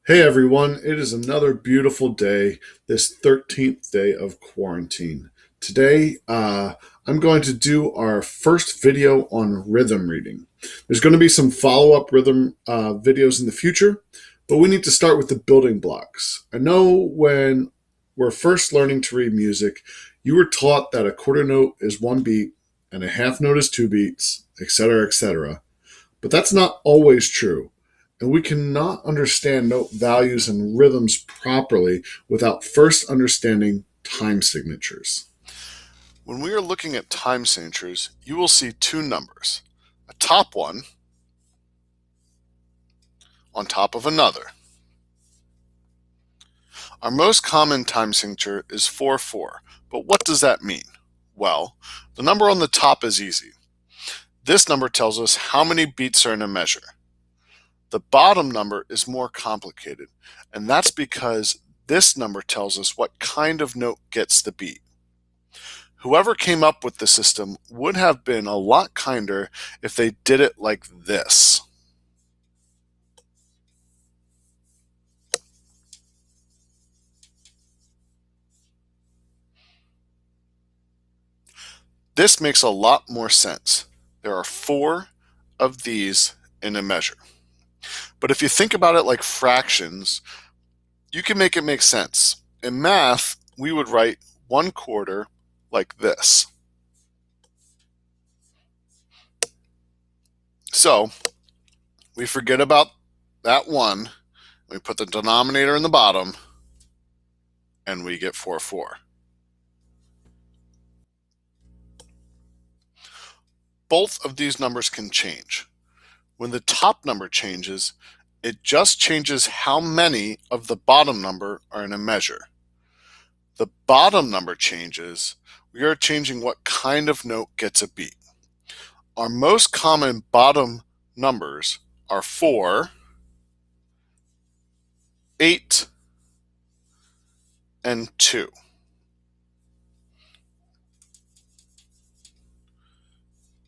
Hey everyone, it is another beautiful day, this 13th day of quarantine. Today, I'm going to do our first video on rhythm reading. There's going to be some follow up rhythm videos in the future, but we need to start with the building blocks. I know when we're first learning to read music, you were taught that a quarter note is one beat and a half note is two beats, etc., etc. But that's not always true, and we cannot understand note values and rhythms properly without first understanding time signatures. When we are looking at time signatures, you will see two numbers, a top one on top of another. Our most common time signature is 4-4, but what does that mean? Well, the number on the top is easy. This number tells us how many beats are in a measure. The bottom number is more complicated, and that's because this number tells us what kind of note gets the beat. Whoever came up with the system would have been a lot kinder if they did it like this. This makes a lot more sense. There are 4 of these in a measure. But if you think about it like fractions, you can make it make sense. In math, we would write 1/4 like this. So we forget about that 1, we put the denominator in the bottom, and we get 4-4. Both of these numbers can change. When the top number changes, it just changes how many of the bottom number are in a measure. The bottom number changes, we are changing what kind of note gets a beat. Our most common bottom numbers are 4, 8, and 2.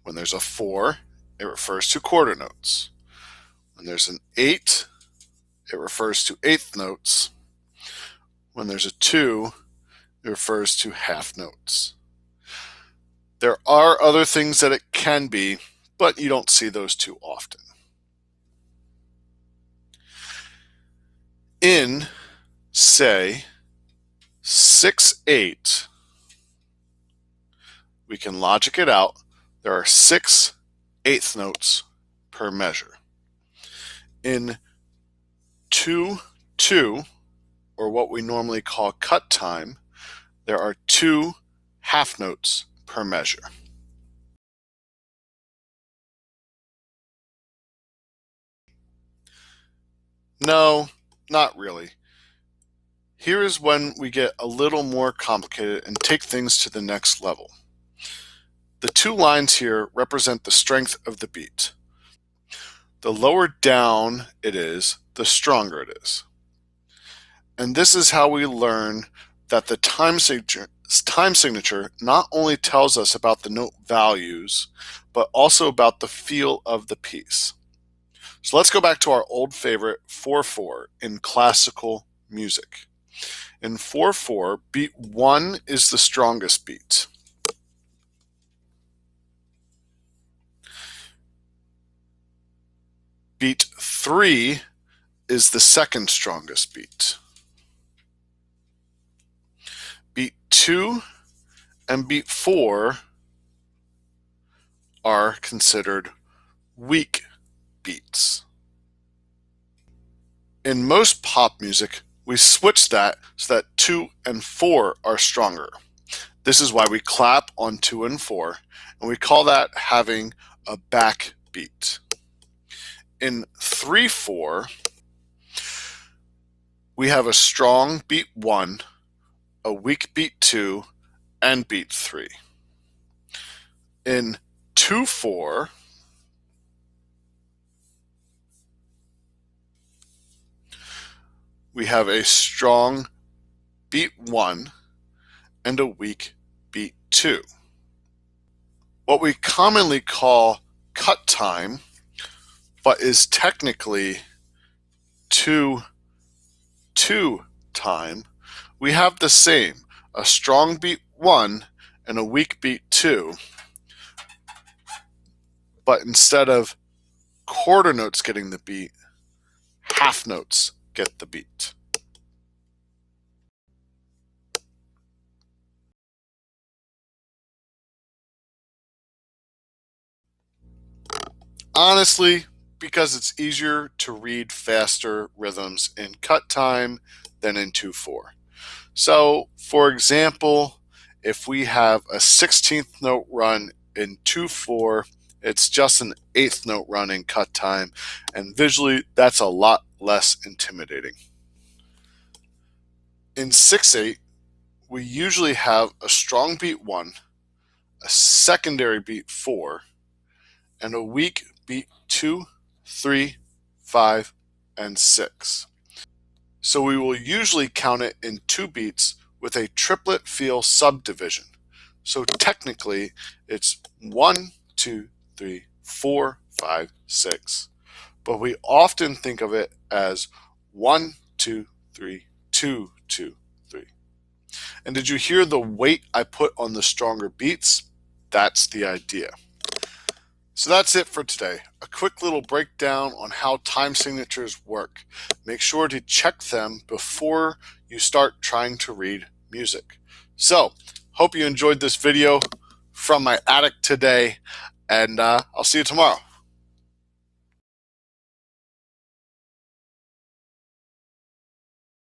When there's a 4, it refers to quarter notes. When there's an 8, it refers to eighth notes. When there's a 2, it refers to half notes. There are other things that it can be, but you don't see those too often. In, say, 6/8, we can logic it out. There are 6 eighth notes per measure. In 2/2, or what we normally call cut time, there are 2 half notes per measure. No, not really. Here is when we get a little more complicated and take things to the next level. The 2 lines here represent the strength of the beat. The lower down it is, the stronger it is. And this is how we learn that the time signature not only tells us about the note values, but also about the feel of the piece. So let's go back to our old favorite 4/4 in classical music. In 4/4, beat 1 is the strongest beat. Beat 3 is the second strongest beat. Beat 2 and beat 4 are considered weak beats. In most pop music, we switch that so that 2 and 4 are stronger. This is why we clap on 2 and 4, and we call that having a backbeat. In 3/4, we have a strong beat 1, a weak beat 2, and beat 3. In 2/4, we have a strong beat 1 and a weak beat 2. What we commonly call cut time, but is technically 2 2 time, we have the same, a strong beat 1 and a weak beat 2, but instead of quarter notes getting the beat, half notes get the beat. Honestly, because it's easier to read faster rhythms in cut time than in 2/4. So, for example, if we have a 16th note run in 2/4, it's just an 8th note run in cut time, and visually that's a lot less intimidating. In 6/8, we usually have a strong beat 1, a secondary beat 4, and a weak beat 2, 3, 5, and 6. So we will usually count it in 2 beats with a triplet feel subdivision. So technically, it's 1, 2, 3, 4, 5, 6. But we often think of it as 1, 2, 3, 2, 2, 3. And did you hear the weight I put on the stronger beats? That's the idea. So that's it for today. A quick little breakdown on how time signatures work. Make sure to check them before you start trying to read music. So, hope you enjoyed this video from my attic today, and I'll see you tomorrow.